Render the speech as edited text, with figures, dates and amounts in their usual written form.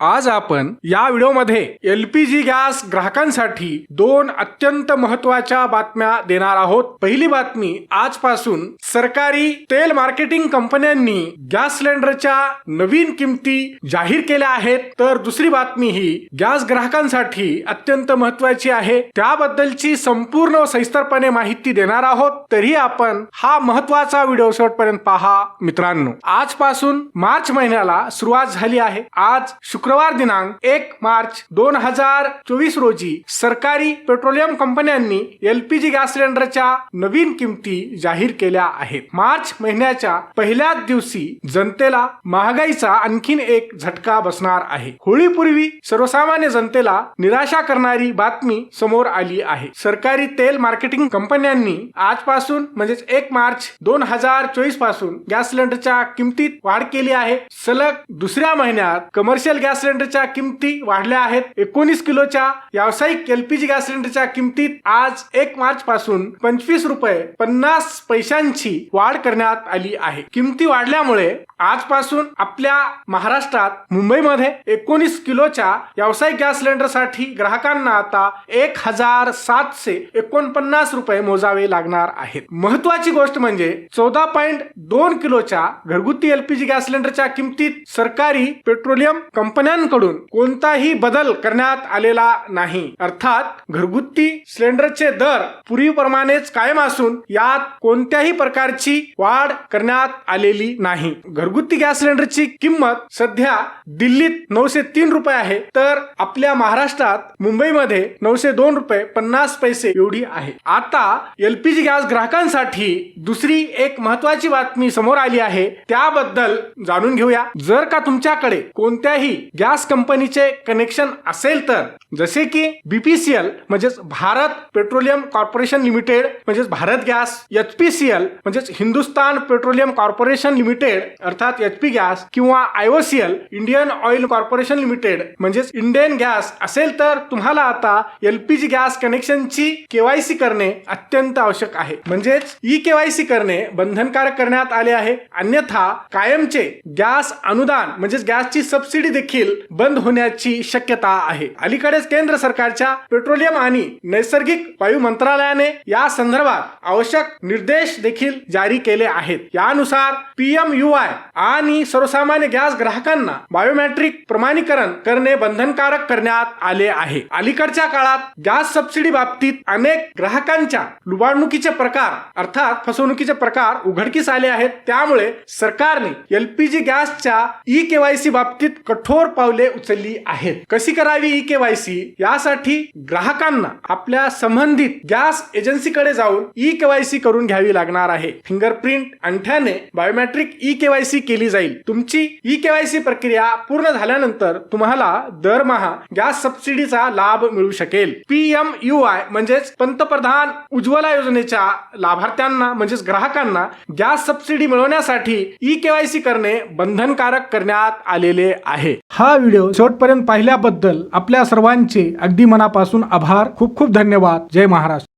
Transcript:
आज आपण या व्हिडिओमध्ये एलपीजी गॅस ग्राहकांसाठी दोन अत्यंत महत्त्वाच्या बातम्या देणार आहोत। पहिली बातमी, आजपासून सरकारी तेल मार्केटिंग कंपन्यांनी गॅस सिलेंडरच्या नवीन किमती जाहीर केल्या आहेत। तर दुसरी बातमी ही गॅस ग्राहकांसाठी अत्यंत महत्त्वाची आहे, त्याबद्दलची संपूर्ण व सविस्तरपणे माहिती देणार आहोत। तरी आपण हा महत्त्वाचा व्हिडिओ शेवटपर्यंत पहा मित्रांनो। आजपासून मार्च महिन्याला सुरुवात झाली आहे। आज शुक्रवार दिनांक 1 मार्च 2024 रोजी सरकारी पेट्रोलियम कंपन्यांनी एलपीजी गॅस सिलेंडरच्या नवीन किमती जाहीर केल्या आहेत। मार्च महिन्याच्या पहिल्याच दिवशी जनतेला महागाईचा आणखीन एक झटका बसणार आहे। होळीपूर्वी सर्वसामान्य जनतेला निराशा करणारी बातमी समोर आली आहे। सरकारी तेल मार्केटिंग कंपन्यांनी आजपासून म्हणजे 1 मार्च 2024 पासून गॅस सिलेंडरच्या किमतीत वाढ केली आहे। सलग दुसऱ्या महिन्यात कमर्शियल गॅस सिलेंडरच्या किमती वाढल्या आहेत। 19 किलोच्या व्यावसायिक एलपीजी गॅस सिलेंडरच्या किमतीत आज 1 मार्च पासून 25 रुपये 50 पैशांची वाढ करण्यात आली आहे। किमती वाढल्यामुळे आजपासून आपल्या महाराष्ट्रात मुंबईमध्ये 19 किलोच्या व्यावसायिक गॅस सिलेंडरसाठी ग्राहकांना आता 1749 रुपये मोजावे लागणार आहेत। महत्त्वाची गोष्ट म्हणजे 14.2 किलोच्या घरगुती एलपीजी गॅस सिलेंडरच्या किमतीत सरकारी पेट्रोलियम कंपन्यांकडून कोणताही बदल करण्यात आलेला नाही। अर्थात घरगुती सिलेंडरचे दर पूर्वीप्रमाणेच कायम असून यात कोणत्याही प्रकारची वाढ करण्यात आलेली नाही। घरगुती गॅस सिलेंडरची किंमत सध्या दिल्लीत 903 रुपये आहे, तर आपल्या महाराष्ट्रात मुंबईमध्ये 902 रुपये 50 पैसे एवढी आहे। आता एलपीजी गॅस ग्राहकांसाठी दुसरी एक महत्त्वाची बातमी समोर आली आहे, त्याबद्दल जाणून घेऊया। जर का तुमच्याकडे कोणत्याही गॅस कंपनीचे कनेक्शन असेल तर जसे की बीपीसीएल म्हणजे भारत पेट्रोलियम कॉर्पोरेशन लिमिटेड म्हणजे भारत गॅस, एचपीसीएल म्हणजे हिंदुस्तान पेट्रोलियम कॉर्पोरेशन लिमिटेड अर्थात एचपी गॅस, किंवा IOCL Indian oil corporation limited म्हणजे इंडियन गॅस असेल तर तुम्हाला आता एलपीजी गॅस कनेक्शनची केवायसी करणे अत्यंत आवश्यक आहे। म्हणजेच ई केवायसी करणे बंधनकारक करण्यात आले आहे। अन्यथा कायमचे गॅस अनुदान म्हणजे गॅसची सबसिडी देखील बंद होण्याची शक्यता आहे। अलीकडेच केंद्र सरकारच्या पेट्रोलियम आणि नैसर्गिक वायू मंत्रालयाने या संदर्भात आवश्यक निर्देश देखील जारी केले आहेत। यानुसार पीएमयूआय आणि सर्वसामान्य गॅस ग्राहकांना बायोमेट्रिक प्रमाणीकरण करणे बंधनकारक करण्यात आले आहे। अलीकडच्या काळात गॅस सबसिडी बाबतीत अनेक ग्राहकांच्या लुबाडणुकीचे प्रकार अर्थात फसवणुकीचे प्रकार उघडकीस आले आहेत। त्यामुळे सरकारने एलपीजी गॅसच्या ई केवायसी बाबतीत कठोर पावले उचलली आहेत। कशी करावी ई केवायसी यासाठी ग्राहकांना आपल्या संबंधित गॅस एजन्सीकडे जाऊन ई केवायसी करून घ्यावी लागणार आहे। फिंगरप्रिंट अंगठ्याने बायोमेट्रिक ई केवायसी केली जाईल। तुमची ई केवायसी प्रक्रिया पूर्ण झाल्यानंतर तुम्हाला दरमहा गॅस सबसिडीचा लाभ मिळू शकेल। पीएमयूआय म्हणजेच पंतप्रधान उज्ज्वला योजनेच्या लाभार्थ्यांना म्हणजेच ग्राहकांना गॅस सबसिडी मिळवण्यासाठी ई केवायसी करणे बंधनकारक करण्यात आलेले आहे। हा व्हिडिओ शेवटपर्यंत पाहिल्याबद्दल आपल्या सर्वांचे अगदी मनापासून आभार। खूप खूप धन्यवाद। जय महाराष्ट्र।